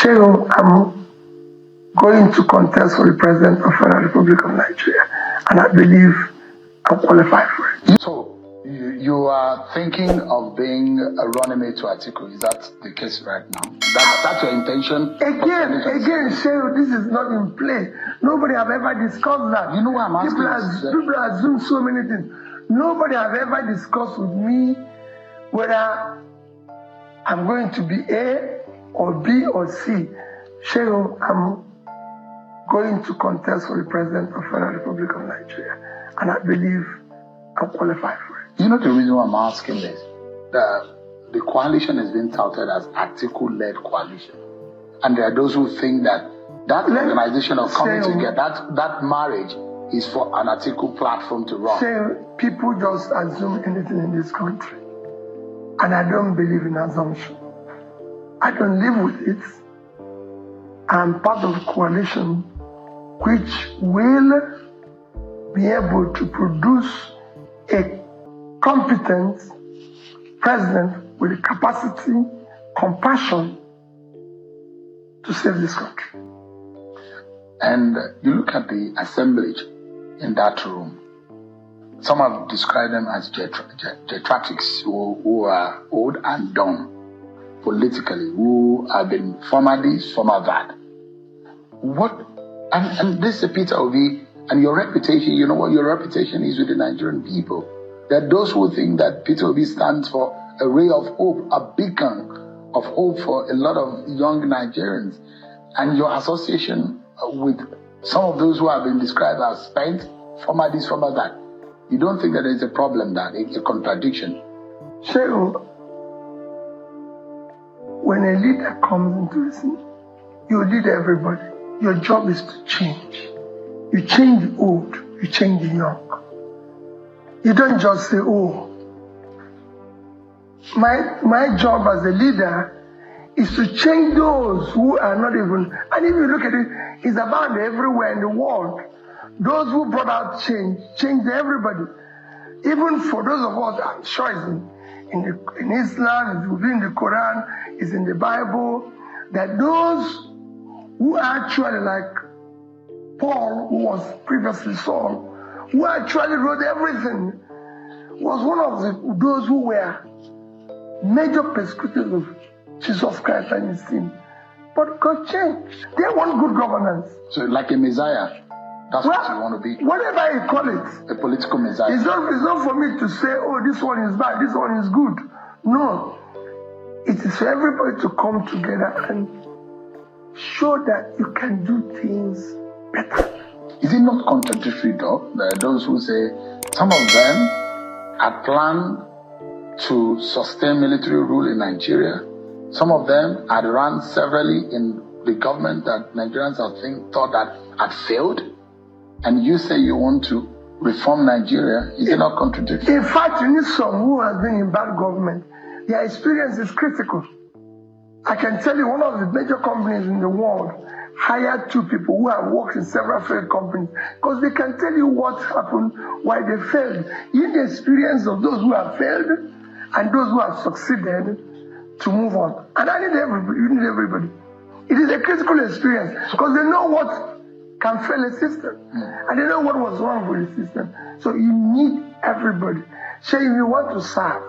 Shehu, I'm going to contest for the President of the Federal Republic of Nigeria, and I believe I'm qualified for it. So, you are thinking of being a running mate to Atiku. Is that the case right now? That's your intention? Again, Shehu, this is not in play. Nobody have ever discussed that. You know what I'm asking? People assume so many things. Nobody have ever discussed with me whether I'm going to be A or B or C. Shehu, I'm going to contest for the President of the Federal Republic of Nigeria, and I believe I'm qualified for it. You know the reason why I'm asking this? The coalition has been touted as Atiku-led coalition. And there are those who think that organization of coming together, that marriage is for an Atiku platform to run. People just assume anything in this country. And I don't believe in assumption. I don't live with it. I'm part of a coalition which will be able to produce a competent president with the capacity, compassion to save this country. And you look at the assemblage in that room. Some have described them as geriatrics who are old and done politically, who have been former this, former that. And this is Peter Obi, and your reputation, you know what your reputation is with the Nigerian people. There are those who think that Peter Obi stands for a ray of hope, a beacon of hope for a lot of young Nigerians. And your association with some of those who have been described as spent, former this, former that. You don't think that there is a problem there, a contradiction? Shehu, when a leader comes into the scene, you lead everybody. Your job is to change. You change the old, you change the young. You don't just say, oh, my job as a leader is to change those who are not even, and if you look at it, it's about everywhere in the world. Those who brought out change everybody. Even for those of us, I'm sure it's in Islam, it's within the Quran, it's in the Bible, that those who actually, like Paul, who was previously Saul, who actually wrote everything, was one of those who were major persecutors of Jesus Christ and his team. But God changed. They want good governance. So like a Messiah, that's what you want to be? Whatever you call it. A political Messiah. It's not for me to say, oh, this one is bad, this one is good. No. It is for everybody to come together and show that you can do things better. Is it not contradictory, though? There are those who say some of them had planned to sustain military rule in Nigeria. Some of them had run severally in the government that Nigerians thought that had failed. And you say you want to reform Nigeria. Is it not contradictory? In fact, you need some who has been in bad government. Their experience is critical. I can tell you one of the major companies in the world hired 2 people who have worked in several failed companies because they can tell you what happened, why they failed. You need the experience of those who have failed and those who have succeeded to move on. And you need everybody. It is a critical experience because they know what can fail a system. And they know what was wrong with the system. So you need everybody. So if you want to serve,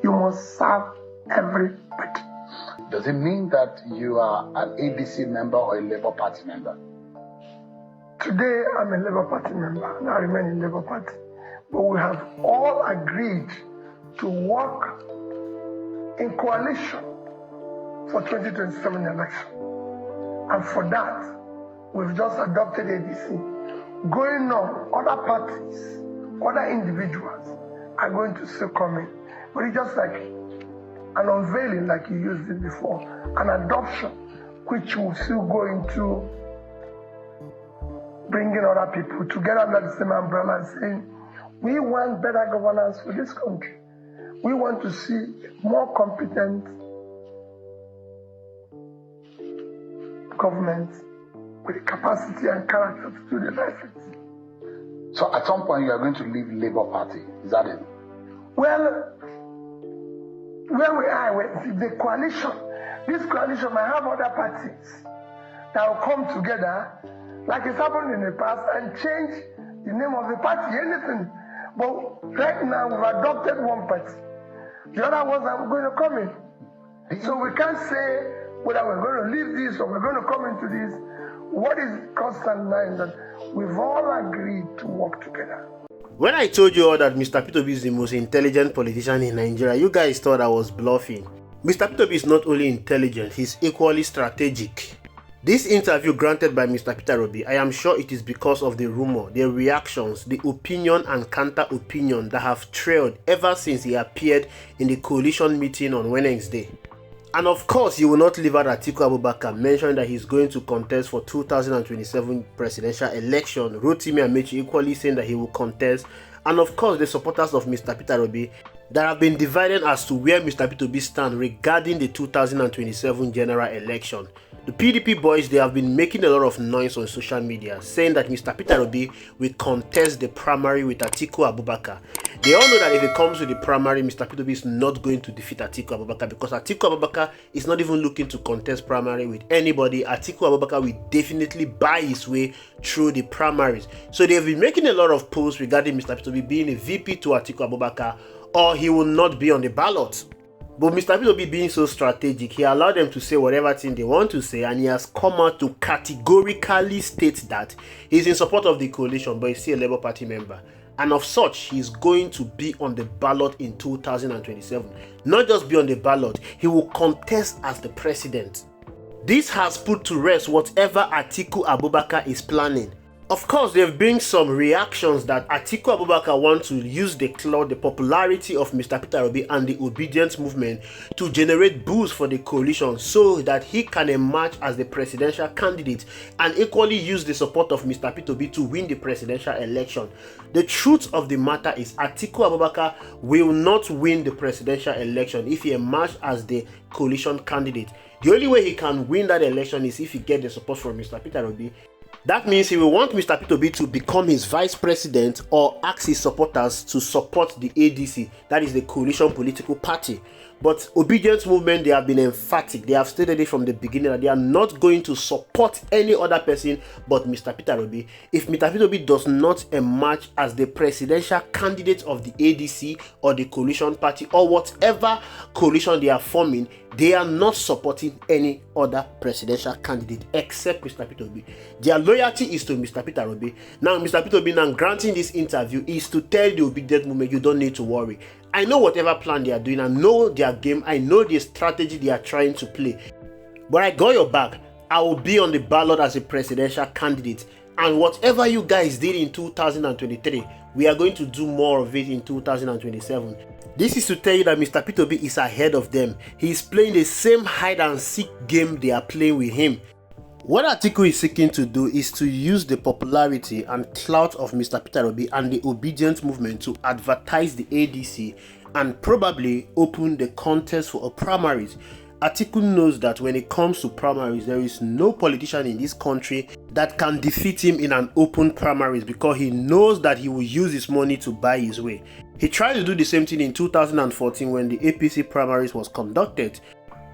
you must serve everybody. Does it mean that you are an ADC member or a Labour Party member? Today, I'm a Labour Party member, and I remain in Labour Party. But we have all agreed to work in coalition for 2027 election. And for that, we've just adopted ADC. Going on, other parties, other individuals are going to still come in. But it's just like an unveiling like you used it before, an adoption which will still go into bringing other people together under the same umbrella and saying, we want better governance for this country. We want to see more competent government with the capacity and character to do the right things. So at some point you are going to leave Labour Party, is that it? Well, where we are with the coalition, this coalition might have other parties that will come together, like it's happened in the past, and change the name of the party, anything. But right now, we've adopted one party. The other ones are going to come in. So we can't say whether we're going to leave this or we're going to come into this. What is constant now is that we've all agreed to work together. When I told you all that Mr. Peter Obi is the most intelligent politician in Nigeria, you guys thought I was bluffing. Mr. Peter Obi is not only intelligent, he's equally strategic. This interview granted by Mr. Peter Obi, I am sure it is because of the rumor, the reactions, the opinion and counter-opinion that have trailed ever since he appeared in the coalition meeting on Wednesday. And of course, you will not leave out Atiku Abubakar mentioning that he's going to contest for 2027 presidential election. Rotimi Amechi equally saying that he will contest. And of course, the supporters of Mr. Peter Obi that have been divided as to where Mr. Peter Obi stands regarding the 2027 general election. The PDP boys, they have been making a lot of noise on social media, saying that Mr. Peter Obi will contest the primary with Atiku Abubakar. They all know that if it comes to the primary, Mr. Peter Obi is not going to defeat Atiku Abubakar because Atiku Abubakar is not even looking to contest primary with anybody. Atiku Abubakar will definitely buy his way through the primaries. So they have been making a lot of posts regarding Mr. Peter Obi being a VP to Atiku Abubakar, or he will not be on the ballot. But Mr. Peter Obi being so strategic, he allowed them to say whatever thing they want to say, and he has come out to categorically state that he's in support of the coalition, but he's still a Labour Party member. And of such, he's going to be on the ballot in 2027. Not just be on the ballot, he will contest as the president. This has put to rest whatever Atiku Abubakar is planning. Of course, there have been some reactions that Atiku Abubakar wants to use the clout, the popularity of Mr. Peter Obi and the obedience movement to generate boost for the coalition so that he can emerge as the presidential candidate and equally use the support of Mr. Peter Obi to win the presidential election. The truth of the matter is Atiku Abubakar will not win the presidential election if he emerges as the coalition candidate. The only way he can win that election is if he gets the support from Mr. Peter Obi. That means he will want Mr. Peter Obi to become his vice president or ask his supporters to support the ADC, that is the coalition political party. But obedience movement, they have been emphatic. They have stated it from the beginning that they are not going to support any other person but Mr. Peter Obi. If Mr. Peter Obi does not emerge as the presidential candidate of the ADC or the coalition party or whatever coalition they are forming, they are not supporting any other presidential candidate except Mr. Peter Obi. Their loyalty is to Mr. Peter Obi. Now, Mr. Peter Obi now granting this interview is to tell the obedient movement, you don't need to worry. I know whatever plan they are doing, I know their game, I know the strategy they are trying to play. But I got your back. I will be on the ballot as a presidential candidate. And whatever you guys did in 2023, we are going to do more of it in 2027. This is to tell you that Mr. Peter Obi is ahead of them. He is playing the same hide and seek game they are playing with him. What Atiku is seeking to do is to use the popularity and clout of Mr. Peter Obi and the obedience movement to advertise the ADC and probably open the contest for a primaries. Atiku knows that when it comes to primaries, there is no politician in this country that can defeat him in an open primaries because he knows that he will use his money to buy his way. He tried to do the same thing in 2014 when the APC primaries was conducted.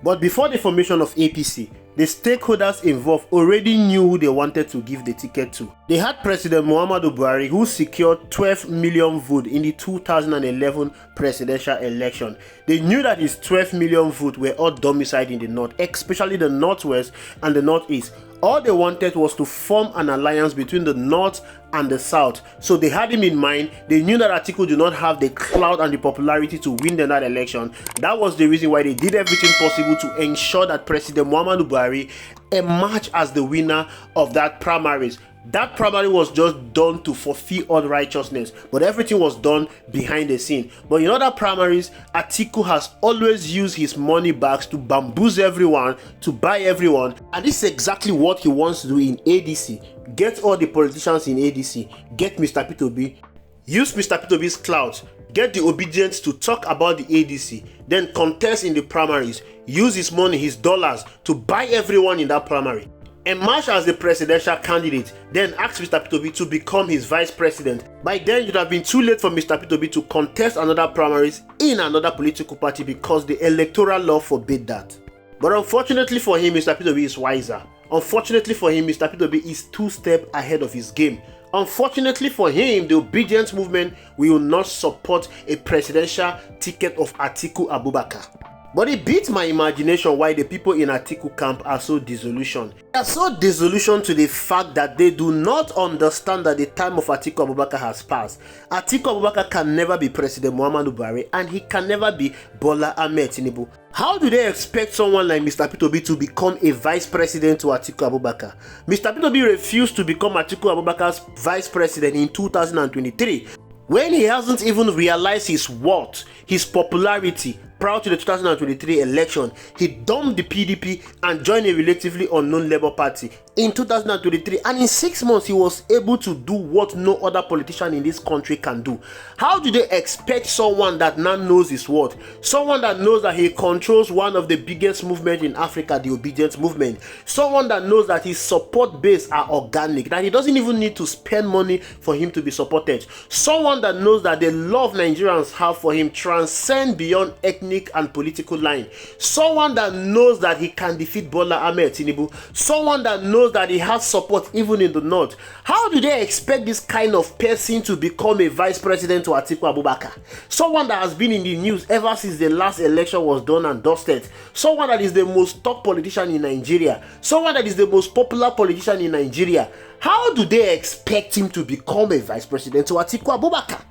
But before the formation of APC, the stakeholders involved already knew who they wanted to give the ticket to. They had President Muhammadu Buhari, who secured 12 million votes in the 2011 presidential election. They knew that his 12 million votes were all domiciled in the north, especially the northwest and the northeast. All they wanted was to form an alliance between the north and the south. So they had him in mind. They knew that Atiku did not have the clout and the popularity to win that election. That was the reason why they did everything possible to ensure that President Muhammadu Buhari emerged as the winner of that primaries. That primary was just done to fulfill all righteousness, but everything was done behind the scene. But in other primaries, Atiku has always used his money bags to bamboozle everyone, to buy everyone, and this is exactly what he wants to do in ADC. Get all the politicians in ADC, get Mr. Peter Obi, use Mr. Peter Obi's clout, get the obedience to talk about the ADC, then contest in the primaries, use his money, his dollars, to buy everyone in that primary. Emerge as the presidential candidate, then ask Mr. Peter Obi to become his vice president. By then, it would have been too late for Mr. Peter Obi to contest another primaries in another political party because the electoral law forbade that. But unfortunately for him, Mr. Peter Obi is wiser. Unfortunately for him, Mr. Peter Obi is 2 steps ahead of his game. Unfortunately for him, the obedience movement will not support a presidential ticket of Atiku Abubakar. But it beats my imagination why the people in Atiku camp are so disillusioned. They are so disillusioned to the fact that they do not understand that the time of Atiku Abubakar has passed. Atiku Abubakar can never be President Muhammadu Buhari, and he can never be Bola Ahmed Tinubu. How do they expect someone like Mr. Peter Obi to become a vice president to Atiku Abubakar? Mr. Peter Obi refused to become Atiku Abubakar's vice president in 2023. When he hasn't even realized his worth, his popularity. Prior to the 2023 election, he dumped the PDP and joined a relatively unknown Labour Party in 2023, and in 6 months he was able to do what no other politician in this country can do. How do they expect someone that now knows his worth, someone that knows that he controls one of the biggest movements in Africa, the obedience movement, someone that knows that his support base are organic, that he doesn't even need to spend money for him to be supported, someone that knows that the love Nigerians have for him transcends beyond ethnic and political line, someone that knows that he can defeat Bola Ahmed Tinubu, someone that knows that he has support even in the north. How do they expect this kind of person to become a vice president to Atiku Abubakar? Someone that has been in the news ever since the last election was done and dusted, someone that is the most top politician in Nigeria, someone that is the most popular politician in Nigeria. How do they expect him to become a vice president to Atiku Abubakar?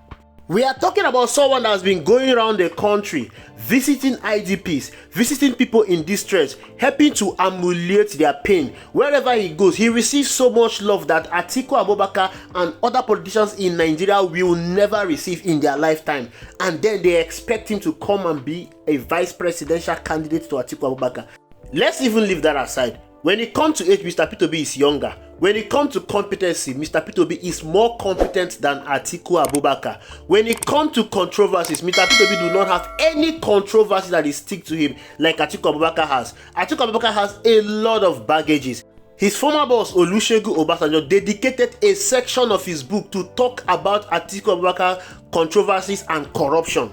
We are talking about someone that has been going around the country, visiting IDPs, visiting people in distress, helping to ameliorate their pain. Wherever he goes, he receives so much love that Atiku Abubakar and other politicians in Nigeria will never receive in their lifetime. And then they expect him to come and be a vice presidential candidate to Atiku Abubakar. Let's even leave that aside. When it comes to age, Mr. Peter Obi is younger. When it comes to competency, Mr. Peter Obi is more competent than Atiku Abubakar. When it comes to controversies, Mr. Peter Obi do not have any controversy that is stick to him like Atiku Abubakar has. Atiku Abubakar has a lot of baggages. His former boss Olusegun Obasanjo dedicated a section of his book to talk about Atiku Abubakar controversies and corruption.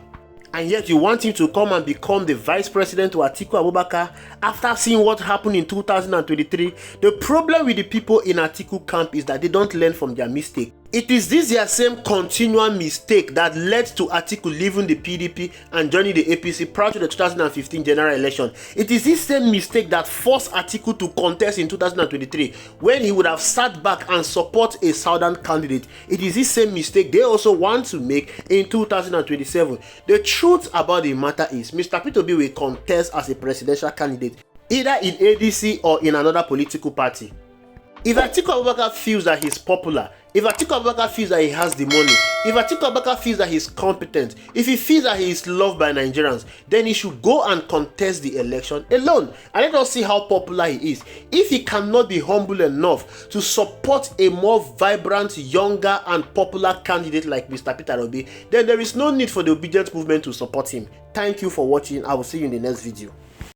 And yet you want him to come and become the vice president to Atiku Abubakar after seeing what happened in 2023. The problem with the people in Atiku camp is that they don't learn from their mistake. It is this their same continual mistake that led to Atiku leaving the PDP and joining the APC prior to the 2015 general election. It is this same mistake that forced Atiku to contest in 2023 when he would have sat back and support a southern candidate. It is this same mistake they also want to make in 2027. The truth about the matter is Mr. Peter Obi will contest as a presidential candidate either in ADC or in another political party. If Atiku Abubakar feels that he's popular, if Atiku Abubakar feels that he has the money, if Atiku Abubakar feels that he's competent, if he feels that he is loved by Nigerians, then he should go and contest the election alone. And let us see how popular he is. If he cannot be humble enough to support a more vibrant, younger and popular candidate like Mr. Peter Obi, then there is no need for the obedience movement to support him. Thank you for watching. I will see you in the next video.